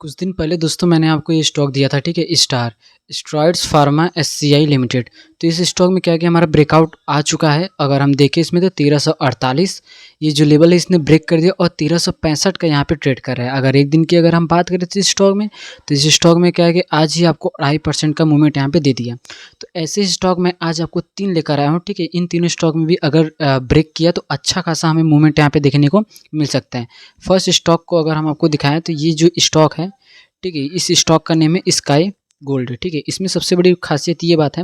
कुछ दिन पहले दोस्तों मैंने आपको ये स्टॉक दिया था, ठीक है, स्ट्राइड्स फार्मा एससीआई लिमिटेड। तो इस स्टॉक में क्या है कि हमारा ब्रेकआउट आ चुका है। अगर हम देखें इसमें तो 1348 ये जो लेवल है इसने ब्रेक कर दिया और 1365 का यहाँ पे ट्रेड कर रहा है। अगर एक दिन की अगर हम बात करें तो इस स्टॉक में, तो इस स्टॉक में क्या है कि आज ही आपको 2.5% का मूवमेंट यहाँ पे दे दिया। तो ऐसे स्टॉक में आज आपको 3 लेकर आया हूँ, ठीक है। इन तीनों स्टॉक में भी अगर ब्रेक किया तो अच्छा खासा हमें मूवमेंट यहाँ पे देखने को मिल सकता है। फर्स्ट स्टॉक को अगर हम आपको दिखाएं तो ये जो स्टॉक है, ठीक है, इस स्टॉक का नेम है स्काई गोल्ड, ठीक है। इसमें सबसे बड़ी खासियत ये बात है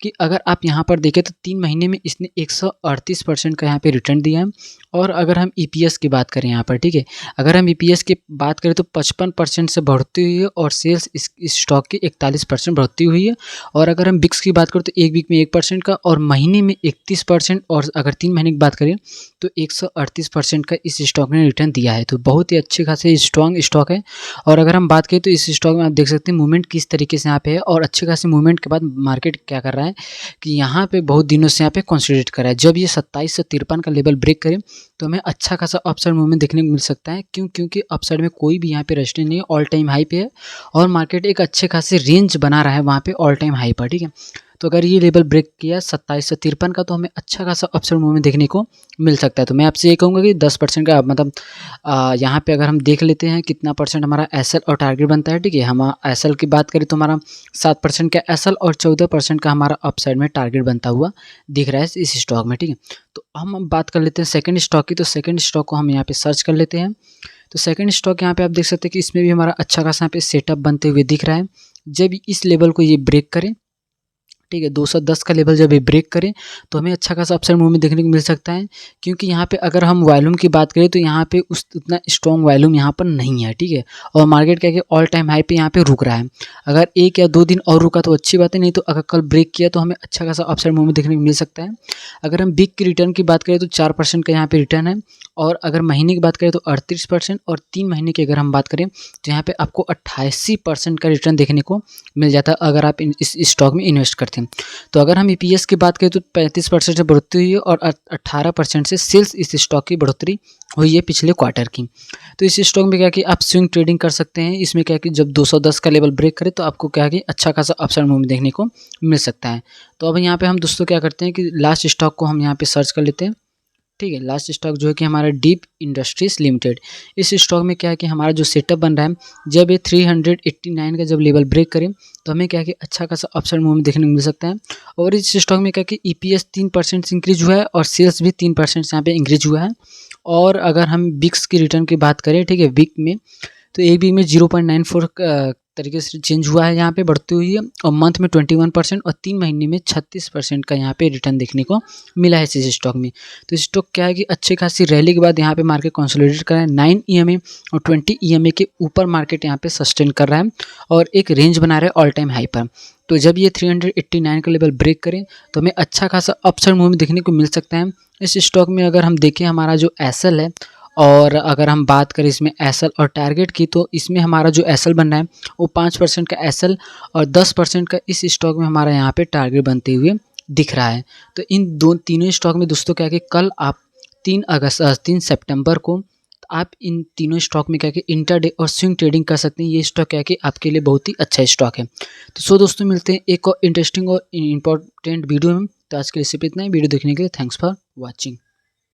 कि अगर आप यहाँ पर देखें तो 3 महीने में इसने 138% का यहाँ पे रिटर्न दिया है। और अगर हम ईपीएस की बात करें यहाँ पर, ठीक है, अगर हम ईपीएस की बात करें तो 55% से बढ़ती हुई है और सेल्स इस स्टॉक की 41% बढ़ती हुई है। और अगर हम बिक्स की बात करें तो एक वीक में 1% का और महीने में 31%, और अगर 3 महीने की बात करें तो 138% का इस स्टॉक ने रिटर्न दिया है। तो बहुत ही अच्छे खासे स्ट्रॉन्ग स्टॉक है। और अगर हम बात करें तो इस स्टॉक में आप देख सकते हैं मूवमेंट किस तरीके से यहाँ पे है, और अच्छे खासे मूवमेंट के बाद मार्केट क्या कर रहा है कि यहाँ पे बहुत दिनों से यहाँ पे कंसोलिडेट करा है। जब ये 2753 का लेवल ब्रेक करे तो हमें अच्छा खासा अपसाइड मूवमेंट देखने को मिल सकता है। क्योंकि अपसाइड में कोई भी यहाँ पे रेजिस्टेंस नहीं है, ऑल टाइम हाई पे है और मार्केट एक अच्छे खासे रेंज बना रहा है वहाँ पे ऑल टाइम हाई पर, ठीक है। तो अगर ये लेवल ब्रेक किया 2753 का तो हमें अच्छा खासा अपसाइड मूवमेंट देखने को मिल सकता है। तो मैं आपसे ये कहूँगा कि 10% का मतलब यहाँ पे अगर हम देख लेते हैं कितना परसेंट हमारा एसएल और टारगेट बनता है, ठीक है। हम एसएल की बात करें तो हमारा 7% का एसएल और 14% का हमारा अपसाइड में टारगेट बनता हुआ दिख रहा है इस स्टॉक में, ठीक है। तो हम बात कर लेते हैं सेकंड स्टॉक की। तो सेकंड स्टॉक को हम यहाँ पे सर्च कर लेते हैं। तो सेकंड स्टॉक यहाँ पे आप देख सकते हैं कि इसमें भी हमारा अच्छा खासा यहाँ पे सेटअप बनते हुए दिख रहा है। जब इस लेवल को ये ब्रेक करें, ठीक है, 210 का लेवल जब ये ब्रेक करें तो हमें अच्छा खासा अपसाइड मूवमेंट देखने को मिल सकता है। क्योंकि यहाँ पे अगर हम वॉल्यूम की बात करें तो यहाँ पे उतना स्ट्रॉन्ग वॉल्यूम यहाँ पर नहीं है, ठीक है। और मार्केट क्या है कि ऑल टाइम हाई पे यहाँ पे रुक रहा है। अगर 1 या 2 दिन और रुका तो अच्छी बात है, नहीं तो अगर कल ब्रेक किया तो हमें अच्छा खासा अपसाइड मूवमेंट देखने को मिल सकता है। अगर हम बिग की रिटर्न की बात करें तो 4% का यहाँ पे रिटर्न है। और अगर महीने की बात करें तो 38%, और 3 महीने की अगर हम बात करें तो यहाँ पे आपको 88% का रिटर्न देखने को मिल जाता है अगर आप इस स्टॉक में इन्वेस्ट करते हैं। तो अगर हम ईपीएस की बात करें तो 35% से बढ़ोतरी हुई है और 18% से सेल्स इस स्टॉक की बढ़ोतरी हुई है पिछले क्वार्टर की। तो इस स्टॉक में क्या कि आप स्विंग ट्रेडिंग कर सकते हैं। इसमें क्या कि जब 210 का लेवल ब्रेक करे तो आपको क्या कि अच्छा खासा अपसाइड मूवमेंट देखने को मिल सकता है। तो अब यहाँ पे हम दोस्तों क्या करते हैं कि लास्ट स्टॉक को हम यहाँ पे सर्च कर लेते हैं, ठीक है। लास्ट स्टॉक जो है कि हमारा डीप इंडस्ट्रीज लिमिटेड। इस स्टॉक में क्या है कि हमारा जो सेटअप बन रहा है, जब ये 389 का जब लेवल ब्रेक करें तो हमें क्या है कि अच्छा खासा अपसाइड मूवमेंट देखने को मिल सकता है। और इस स्टॉक में क्या है कि ईपीएस 3% से इंक्रीज हुआ है और सेल्स भी 3% से यहाँ पे इंक्रीज हुआ है। और अगर हम बिक्स की रिटर्न की बात करें, ठीक है, वीक में तो एक वीक में 0.94 तरीके से चेंज हुआ है, यहाँ पे बढ़ती हुई है। और मंथ में 21% और 3 महीने में 36% का यहाँ पे रिटर्न देखने को मिला है इस स्टॉक में। तो स्टॉक क्या है कि अच्छी खासी रैली के बाद यहाँ पे मार्केट कंसोलिडेट कर रहा है। 9 ईएमए और 20 ईएमए के ऊपर मार्केट यहाँ पे सस्टेन कर रहा है और एक रेंज बना रहा है ऑल टाइम हाई पर। तो जब ये 389 का लेवल ब्रेक करें तो हमें अच्छा खासा अपसाइड मूवमेंट देखने को मिल सकता है इस स्टॉक में। अगर हम देखें हमारा जो एसएल है, और अगर हम बात करें इसमें एसएल और टारगेट की, तो इसमें हमारा जो एसएल बन रहा है वो 5% का एसएल और 10% का इस स्टॉक में हमारा यहाँ पे टारगेट बनते हुए दिख रहा है। तो इन तीनों स्टॉक में दोस्तों क्या कि कल आप 3 सितंबर को आप इन तीनों स्टॉक में क्या कि इंटरडे और स्विंग ट्रेडिंग कर सकते हैं। ये स्टॉक क्या कि आपके लिए बहुत ही अच्छा स्टॉक है। तो दोस्तों मिलते हैं एक और इंटरेस्टिंग और इम्पोर्टेंट वीडियो में। तो आज के लिए सिर्फ इतना ही। वीडियो देखने के लिए थैंक्स फॉर वॉचिंग।